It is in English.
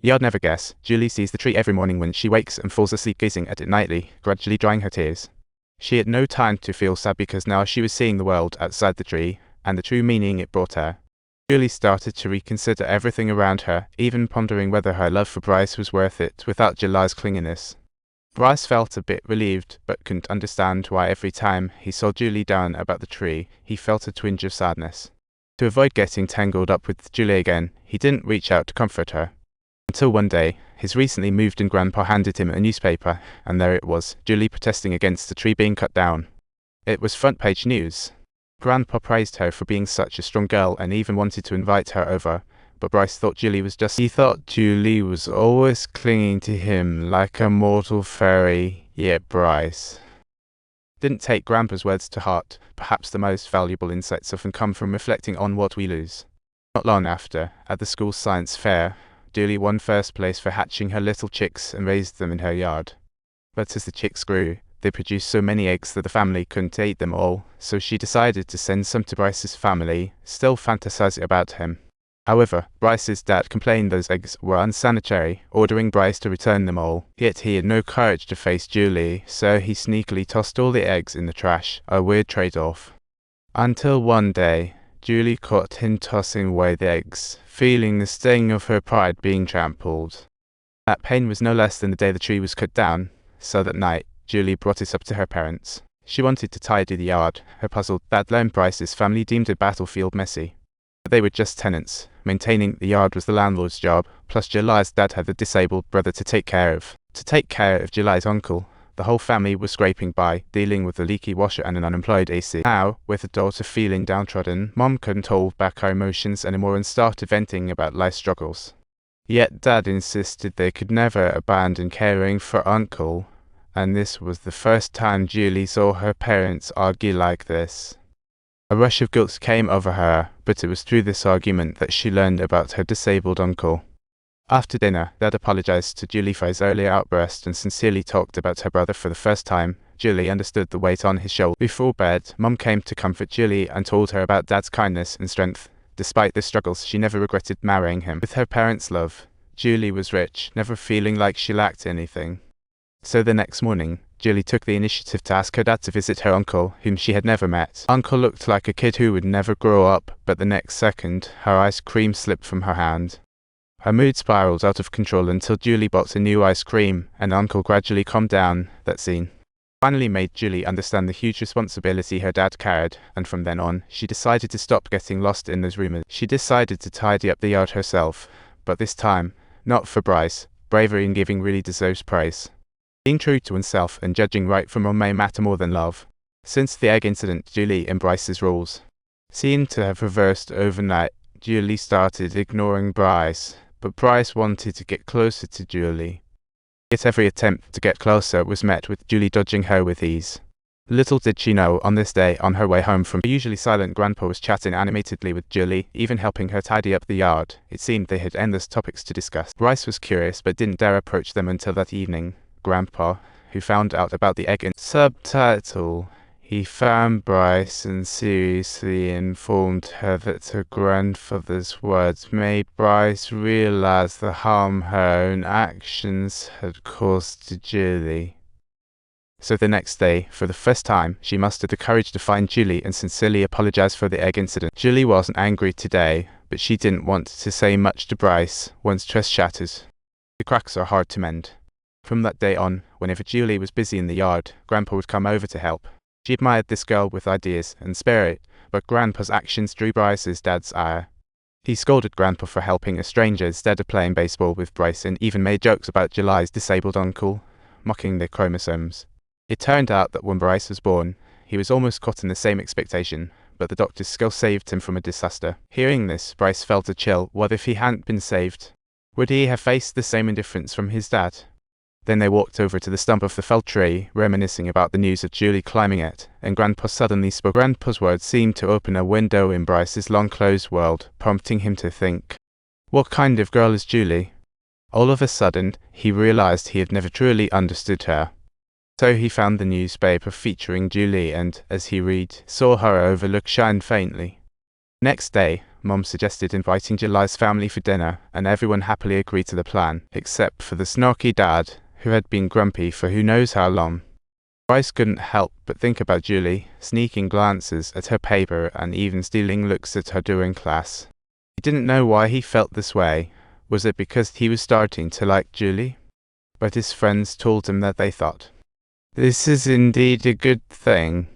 You'd never guess, Juli sees the tree every morning when she wakes and falls asleep gazing at it nightly, gradually drying her tears. She had no time to feel sad because now she was seeing the world outside the tree, and the true meaning it brought her. Juli started to reconsider everything around her, even pondering whether her love for Bryce was worth it without July's clinginess. Bryce felt a bit relieved, but couldn't understand why every time he saw Juli down about the tree, he felt a twinge of sadness. To avoid getting tangled up with Juli again, he didn't reach out to comfort her. Until one day, his recently moved-in grandpa handed him a newspaper, and there it was, Juli protesting against the tree being cut down. It was front-page news. Grandpa praised her for being such a strong girl and even wanted to invite her over, but Bryce thought Juli was always clinging to him like a mortal fairy, yet Bryce didn't take Grandpa's words to heart. Perhaps the most valuable insights often come from reflecting on what we lose. Not long after, at the school's science fair, Juli won first place for hatching her little chicks and raised them in her yard. But as the chicks grew, they produced so many eggs that the family couldn't eat them all, so she decided to send some to Bryce's family, still fantasizing about him. However, Bryce's dad complained those eggs were unsanitary, ordering Bryce to return them all. Yet he had no courage to face Juli, so he sneakily tossed all the eggs in the trash, a weird trade-off. Until one day, Juli caught him tossing away the eggs, feeling the sting of her pride being trampled. That pain was no less than the day the tree was cut down, so that night, Juli brought it up to her parents. She wanted to tidy the yard. Her puzzled dad learned Bryce's family deemed the battlefield messy. But they were just tenants. Maintaining the yard was the landlord's job, plus July's dad had a disabled brother to take care of. To take care of July's uncle, the whole family was scraping by, dealing with a leaky washer and an unemployed AC. Now, with the daughter feeling downtrodden, Mom couldn't hold back her emotions anymore and started venting about life struggles. Yet Dad insisted they could never abandon caring for Uncle, and this was the first time Juli saw her parents argue like this. A rush of guilt came over her, but it was through this argument that she learned about her disabled uncle. After dinner, Dad apologized to Juli for his earlier outburst and sincerely talked about her brother for the first time. Juli understood the weight on his shoulder. Before bed, Mom came to comfort Juli and told her about Dad's kindness and strength. Despite the struggles, she never regretted marrying him. With her parents' love, Juli was rich, never feeling like she lacked anything. So the next morning, Juli took the initiative to ask her dad to visit her uncle, whom she had never met. Uncle looked like a kid who would never grow up, but the next second, her ice cream slipped from her hand. Her mood spiraled out of control until Juli bought a new ice cream, and Uncle gradually calmed down. That scene finally made Juli understand the huge responsibility her dad carried, and from then on, she decided to stop getting lost in those rumors. She decided to tidy up the yard herself, but this time, not for Bryce. Bravery in giving really deserves praise. Being true to oneself and judging right from wrong may matter more than love. Since the egg incident, Juli and Bryce's rules seemed to have reversed overnight. Juli started ignoring Bryce, but Bryce wanted to get closer to Juli. Yet every attempt to get closer was met with Juli dodging her with ease. Little did she know, on this day, on her way home from her usually silent grandpa was chatting animatedly with Juli, even helping her tidy up the yard. It seemed they had endless topics to discuss. Bryce was curious but didn't dare approach them until that evening. Grandpa, who found out about the egg in subtitle, he found Bryce and seriously informed her that her grandfather's words made Bryce realize the harm her own actions had caused to Juli. So the next day, for the first time, she mustered the courage to find Juli and sincerely apologize for the egg incident. Juli wasn't angry today, but she didn't want to say much to Bryce. Once trust shatters, the cracks are hard to mend. From that day on, whenever Juli was busy in the yard, Grandpa would come over to help. She admired this girl with ideas and spirit, but Grandpa's actions drew Bryce's dad's ire. He scolded Grandpa for helping a stranger instead of playing baseball with Bryce and even made jokes about July's disabled uncle, mocking their chromosomes. It turned out that when Bryce was born, he was almost caught in the same expectation, but the doctors still saved him from a disaster. Hearing this, Bryce felt a chill. What if he hadn't been saved? Would he have faced the same indifference from his dad? Then they walked over to the stump of the felled tree, reminiscing about the news of Juli climbing it, and Grandpa suddenly spoke. Grandpa's words seemed to open a window in Bryce's long-closed world, prompting him to think, what kind of girl is Juli? All of a sudden, he realized he had never truly understood her. So he found the newspaper featuring Juli and, as he read, saw her overlook shine faintly. Next day, Mom suggested inviting July's family for dinner, and everyone happily agreed to the plan, except for the snarky dad, who had been grumpy for who knows how long. Bryce couldn't help but think about Juli, sneaking glances at her paper and even stealing looks at her during class. He didn't know why he felt this way. Was it because he was starting to like Juli? But his friends told him that they thought, "This is indeed a good thing."